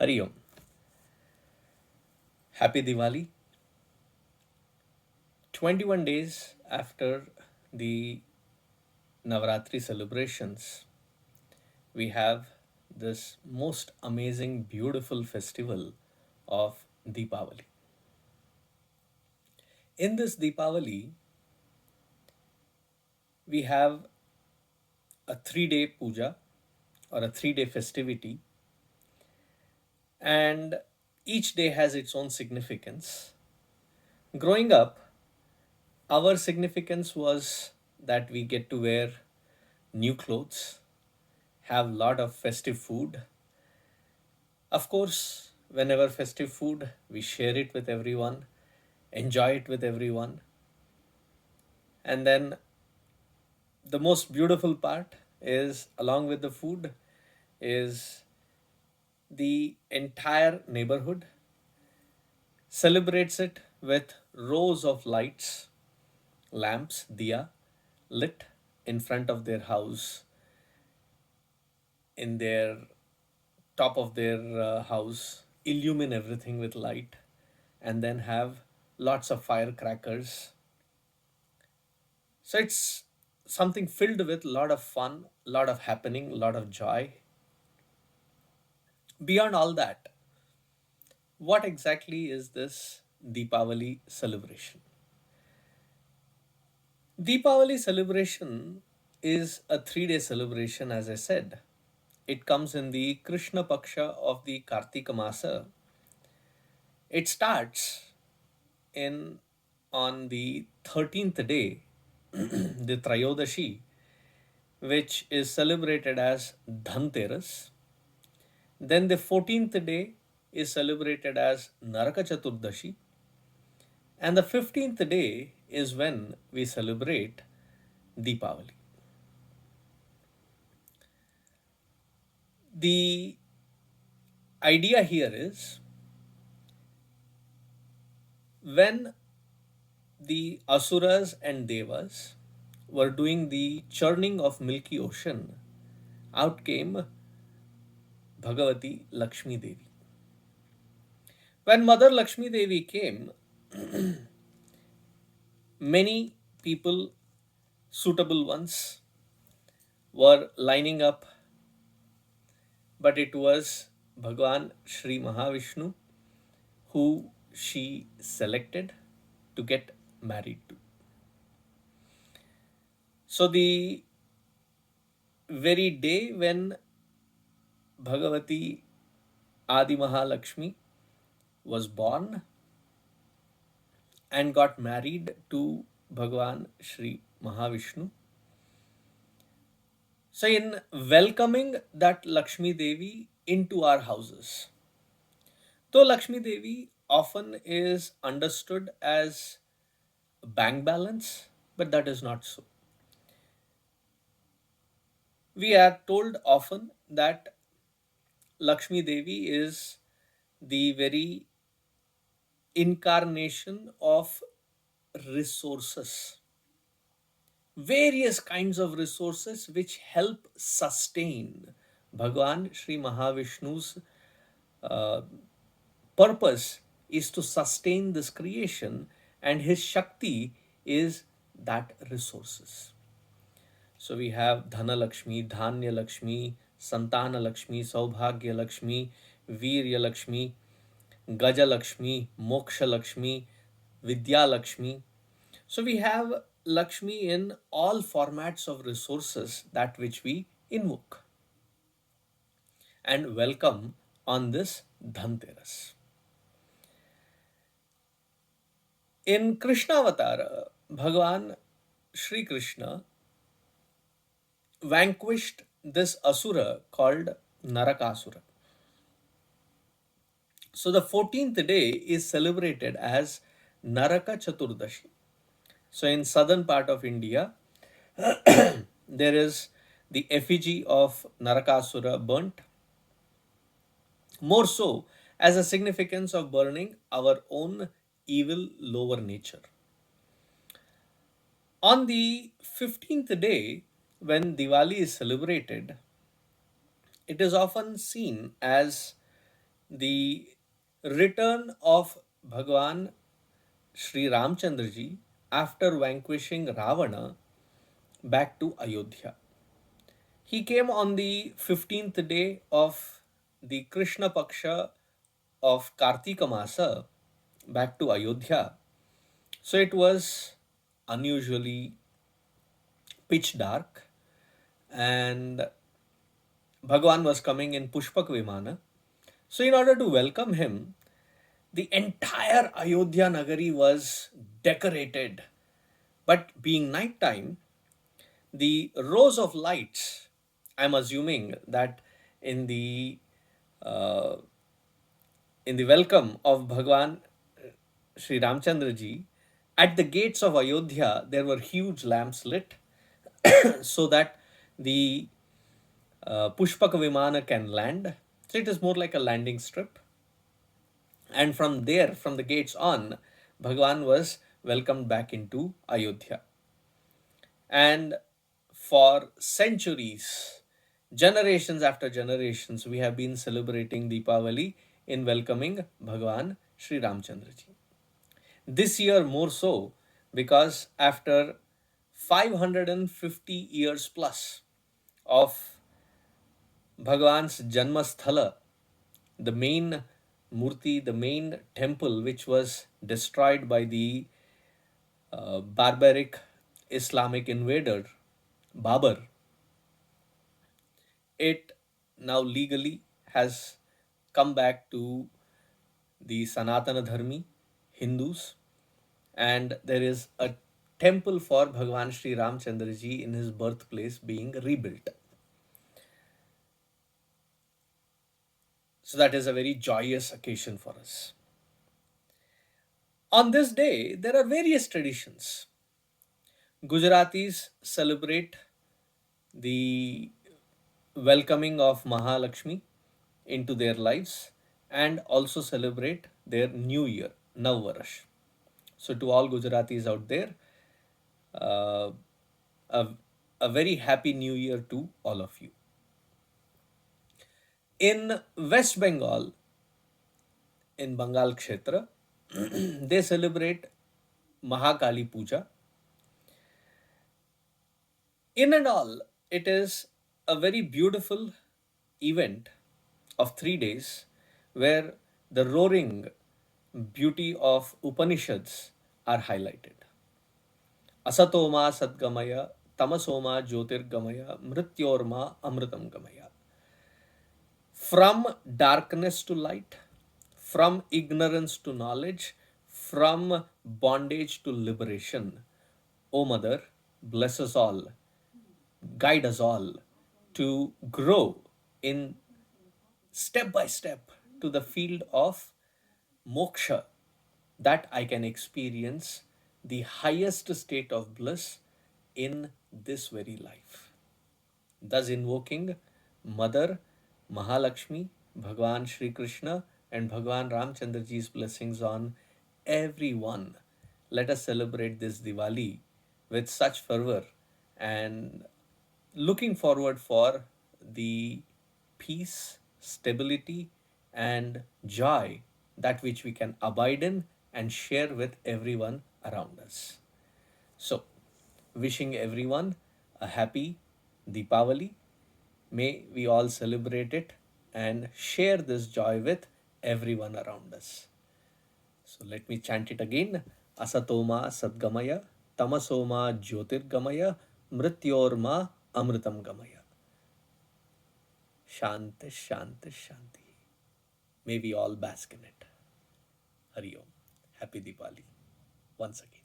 Hari Om. Happy Diwali. 21 days after the Navaratri celebrations, we have this most amazing, beautiful festival of Deepavali. In this Deepavali, we have a 3 day puja or a 3 day festivity, and each day has its own significance. Growing up, our significance was that we get to wear new clothes, have lot of festive food. Of course, whenever festive food, we share it with everyone, enjoy it with everyone. And then the most beautiful part is, along with the food, is the entire neighborhood celebrates it with rows of lights, lamps, diya, lit in front of their house, in their top of their house, illumine everything with light, and then have lots of firecrackers. So it's something filled with a lot of fun, a lot of happening, a lot of joy. Beyond all that, what exactly is this Deepavali celebration? Deepavali celebration is a 3 day celebration, as I said. It comes in the Krishna Paksha of the Kartika Masa. It starts in on the 13th day, the Trayodashi, which is celebrated as Dhanteras. Then the 14th day is celebrated as Naraka Chaturdashi. And the 15th day is when we celebrate Deepavali. The idea here is when the Asuras and Devas were doing the churning of Milky Ocean, out came Bhagavati Lakshmi Devi. When Mother Lakshmi Devi came, many people, suitable ones, were lining up, but it was Bhagwan Sri Mahavishnu who she selected to get married to. So, the very day when Bhagavati Adi Mahalakshmi was born and got married to Bhagwan Sri Mahavishnu. So, in welcoming that Lakshmi Devi into our houses, though Lakshmi Devi often is understood as a bank balance, but that is not so. We are told often that Lakshmi Devi is the very incarnation of resources, various kinds of resources which help sustain Bhagwan Sri Mahavishnu's uh, purpose is to sustain this creation, and his Shakti is that resources. So we have Dhana Lakshmi, Dhanya Lakshmi, Santana Lakshmi, Saubhagya Lakshmi, Virya Lakshmi, Gaja Lakshmi, Moksha Lakshmi, Vidya Lakshmi. So we have Lakshmi in all formats of resources that which we invoke and welcome on this Dhanteras. In Krishna Avatar, Bhagavan Sri Krishna vanquished this Asura called Narakasura. So the 14th day is celebrated as Naraka Chaturdashi. So in southern part of India, there is the effigy of Narakasura burnt, more so as a significance of burning our own evil lower nature. On the 15th day, when Diwali is celebrated, it is often seen as the return of Bhagwan Sri Ramchandra ji after vanquishing Ravana back to Ayodhya. He came on the 15th day of the Krishna Paksha of Kartika Masa back to Ayodhya. So it was unusually pitch dark, and Bhagwan was coming in Pushpak Vimana. So, in order to welcome him, the entire Ayodhya Nagari was decorated. But being night time, the rows of lights, I'm assuming that in the uh, in the welcome of Bhagwan Sri Ramchandra ji, at the gates of Ayodhya, there were huge lamps lit so that the Pushpak Vimana can land. So it is more like a landing strip. And from there, from the gates on, Bhagwan was welcomed back into Ayodhya. And for centuries, generations after generations, we have been celebrating Deepavali in welcoming Bhagwan Sri Ramchandra ji. This year more so, because after 550 years plus of Bhagwan's Janmasthala, the main murti, the main temple which was destroyed by the barbaric Islamic invader Babur, it now legally has come back to the Sanatana Dharmi Hindus, and there is a temple for Bhagwan Sri Ramchandra ji in his birthplace being rebuilt. So that is a very joyous occasion for us. On this day, there are various traditions. Gujaratis celebrate the welcoming of Mahalakshmi into their lives and also celebrate their new year, Navvarash. So, to all Gujaratis out there, uh, a, a very happy new year to all of you. In West Bengal, in Bengal Kshetra, they celebrate Mahakali Puja. In and all, it is a very beautiful event of 3 days where the roaring beauty of Upanishads are highlighted. Asatoma Sadgamaya, Tamasoma Jyotirgamaya, Mrityorma Amritam Gamaya. From darkness to light, from ignorance to knowledge, from bondage to liberation. O Mother, bless us all, guide us all to grow in step by step to the field of moksha, that I can experience the highest state of bliss in this very life. Thus, invoking Mother Mahalakshmi, Bhagwan Sri Krishna, and Bhagwan Ramchandra ji's blessings on everyone, let us celebrate this Diwali with such fervor and looking forward for the peace, stability, and joy, that which we can abide in and share with everyone around us. So, wishing everyone a happy Deepavali. May we all celebrate it and share this joy with everyone around us. So let me chant it again. Asatoma Sadgamaya, Tamasoma Jyotirgamaya, Mrityorma Amritam Gamaya. Shanti, Shanti, Shanti. May we all bask in it. Hari Om. Happy Diwali once again.